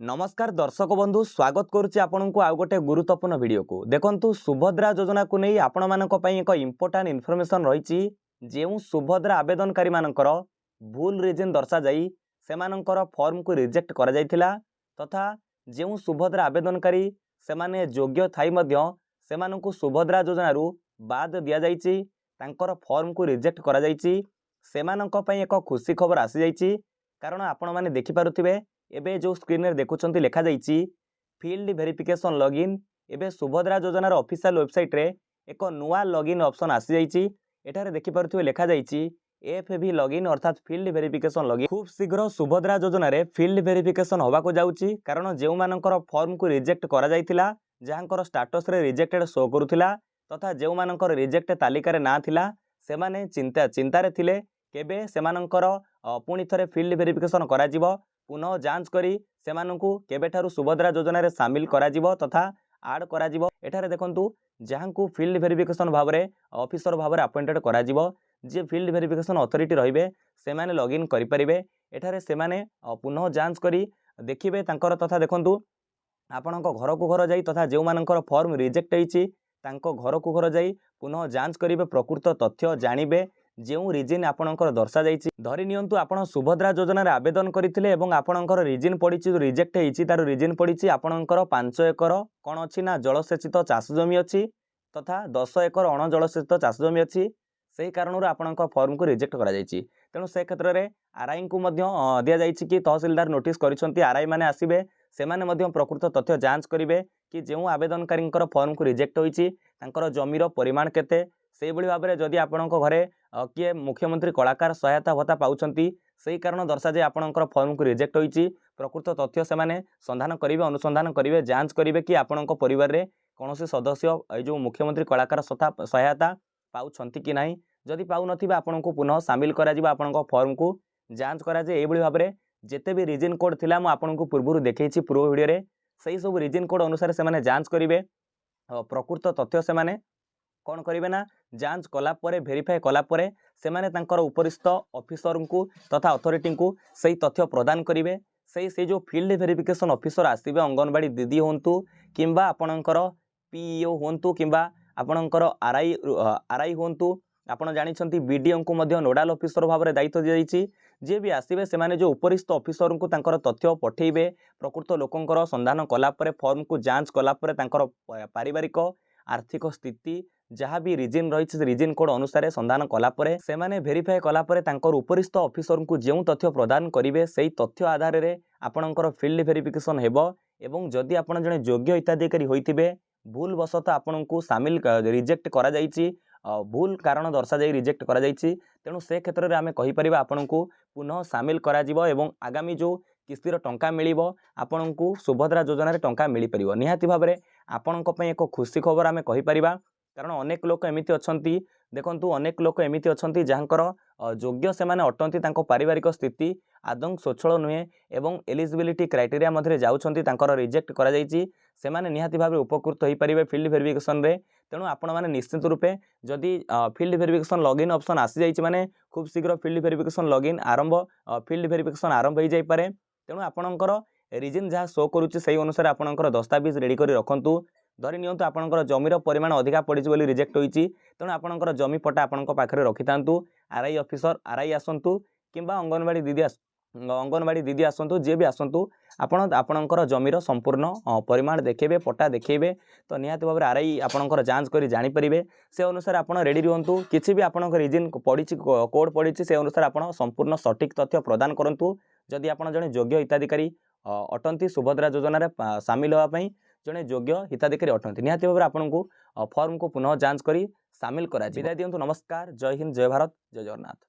नमस्कार दर्शक बंधु स्वागत करुच्ची आपण को आउ गोटे गुरुत्वपूर्ण वीडियो को देखंतु सुभद्रा योजना को नहीं आपण मानक पई एक इंपोर्टेंट इन्फॉर्मेशन रही जो सुभद्रा आवेदनकारी मानकर भूल रीजन दर्शा जाई सेमानकर फॉर्म को रिजेक्ट करा जायतिला तथा जो सुभद्रा आवेदनकारी सेमाने योग्य थाई मध्य सेमानकु सुभद्रा योजना रु बाद दिया जायछि तांकर फॉर्म को रिजेक्ट करा जायछि सेमानक पई एक खुशी खबर आसी जायछि कारण आपण माने देखि पारुथिबे एबे जो स्क्रीन रे देखुछंती लेखा जायछि फील्ड वेरिफिकेशन लॉगिन एबे सुभद्रा योजनार ऑफिशियल वेबसाइट रे एक नुआ लॉगिन ऑप्शन आसी जायछि एठारे देखि पारुथिबे लेखा जायछि एफवी लॉगिन अर्थात फील्ड वेरिफिकेशन लॉगिन खूब शीघ्र सुभद्रा योजना रे फील्ड वेरिफिकेशन होबा को जाउछि कारण जेउ मानकर फॉर्म को रिजेक्ट करा जायतिला जहांकर स्टेटस रे रिजेक्टेड शो करूथिला तथा जेउ मानकर रिजेक्ट तालिका रे ना थिला सेमाने चिंतारे थिले केबे सेमानकर पुणी थरे फील्ड वेरिफिकेशन करा जिवो पुनः जांच करी सेमानंकु केबेठारु सुभद्रा योजना रे शामिल करा जिवो तथा आड करा जिवो एठारे देखंतु जहांकु फील्ड वेरिफिकेशन भाबरे ऑफिसर भाबरे अपॉइंटेड करा जिवो जे फील्ड वेरिफिकेशन अथॉरिटी रहिबे सेमाने लॉगिन करि परिबे एठारे सेमाने पुनः जांच करी देखिबे तांकर तथा देखंतु आपणक घर को घर जाई तथा जेउ मानकर फॉर्म रिजेक्ट होईची तांको घर को घर जाई पुनः जांच करिबे प्रकृत तथ्य जानिबे जो रिजिन आपणकर दर्शा जाइछि धरि नियंतु आपण सुभद्रा योजना रे आवेदन करथिले एवं आपणकर रिजिन पडिछि रिजेक्ट हेछि तार रिजिन पडिछि आपणकर 5 एकर कोन अछि ना जलसेचित चाष जमी अछि तथा 10 एकर अण जलसेचित चाष जमी अछि सेही कारणर आपणक फॉर्म को रिजेक्ट करा जाइछि तेणु से क्षेत्र में आरआई को मध्य दिया जाइछि कि तहसीलदार नोटिस करिसंती आरआई माने आसीबे सेमाने मध्य प्रकृत तथ्य जांच करिवे कि जो आवेदनकारींकर फॉर्म को रिजेक्ट होईछि तांकर जमीर परिमाण केते से भली भाबरे जदि आपणक घरे किए मुख्यमंत्री कलाकार सहायता भत्ता पाउछंती सेही कारण दर्शा जे आपणकर फॉर्म को रिजेक्ट होईछि प्रकृत तथ्य सेमाने संधान करिवे अनुसंधान करिवे जांच करिवे कि आपणक परिवार रे कोनोसी सदस्य ए जो मुख्यमंत्री कलाकार सहायता पाउछंती कि नाही जदि पाउ नथिबा आपणको पुनः शामिल करा जिबा आपणको फॉर्म को जांच करा जे एबळी भाबरे जेते भी रीजन कोड थिला म आपणको पूर्वरु देखैछि पूर्व वीडियो रे सही सब रीजन कोड अनुसार सेमाने जांच करिवे प्रकृत तथ्य सेमाने कौन करेंगे ना जांच कला परे भेरीफाई कला परे सेमाने तांकर उपरिस्थ ऑफिसर को तथा अथॉरिटी को सही तथ्य प्रदान करेंगे से जो फील्ड वेरिफिकेशन ऑफिसर आसबे अंगनवाड़ी दीदी होंतु किंबा आपणकर पीईओ होंतु किंबा आपणकर आरआई होंतु आपण जानिछंती बीडीओ को मध्य नोडाल ऑफिसर भाव में दायित्व दिया जाइछि जे भी आसबे सेमाने जो उपरिस्थ ऑफिसर को तांकर तथ्य पठेइबे प्रकृत लोकंकर संधान कला परे फॉर्म को जांच कला परे तांकर पारिवारिक आर्थिक स्थिति जहाँ भी रिजिन रही रिजिन कोड अनुसार संधान कला परे सेमाने वेरीफाई कला परे तांकर उपरिस्थ ऑफिसर को जो तथ्य प्रदान करिवे सेही तथ्य आधार रे आपणकर फील्ड वेरिफिकेशन हेबो एवं जदि आपण जने योग्य हिताधिकारी होइतिबे भूल वशत आपण को शामिल रिजेक्ट करा जाइछि भूल कारण दर्शा जाई रिजेक्ट करा जाइछि तेणु से क्षेत्र में आमे कहि परिबा आपण को पुनः शामिल करा जिवो एवं आगामी जो किस्तीर टंका मिलिबो आपण को सुभद्रा योजना रे टंका मिली परिबो निहाती भाबरे आपण को पय एक खुशी खबर आमे कहि परिबा कारण अनेक लोक एमिति अछंती देखंतु अनेक लोक एमिति अछंती जहांकर योग्य से माने अटंती तांको पारिवारिक स्थिति आदं स्वच्छल नुहे एवं एलिजिबिलिटी क्राइटेरिया मधरे जाउछंती तांकर रिजेक्ट करा जाइछि सेमाने निहाती भाबे उपकृत होई परिबे फील्ड वेरिफिकेशन रे तेणु आपण माने निश्चित रूपे जदि फील्ड वेरिफिकेशन लॉगिन ऑप्शन आसी जाइछि माने खूब शीघ्र फील्ड वेरिफिकेशन लॉगिन आरंभ फील्ड वेरिफिकेशन आरंभ होई जाई पारे तेणु आपणकर रिजिन जहाँ शो करुच्ची से अनुसार आपणकर दस्तावेज रेडी कर रखंतु धरि नियंतु आपणकर जमीर परिमाण अधिका पड़िछि बोली रिजेक्ट होईछि तेणु आपणकर जमी पट्टा आपणक पाखरे रखितांतु आरआई ऑफिसर आरआई आसंतु किंबा अंगनवाड़ी दीदी आसंतु जे भी आसंतु आपणकर जमीर संपूर्ण परिमाण देखेबे पट्टा देखेबे तो निहाती भाबरे आरआई आपणकर जांच करी जानि परिबे से अनुसार आपण रेडी रहंतु किछि भी आपणकर रिजिन पड़िछि कोड पड़िछि से अनुसार आपण संपूर्ण सटीक तथ्य प्रदान करंतु जदि आपण जने योग्य हिताधिकारी अटंती सुभद्रा योजना रे शामिल होवा पई जने योग्य हिताधिकारी अटंती निहाती भाबरे आपणको फॉर्म को पुनः जांच करी शामिल करा विदाय दियंतु नमस्कार जय हिंद जय भारत जय जगन्नाथ।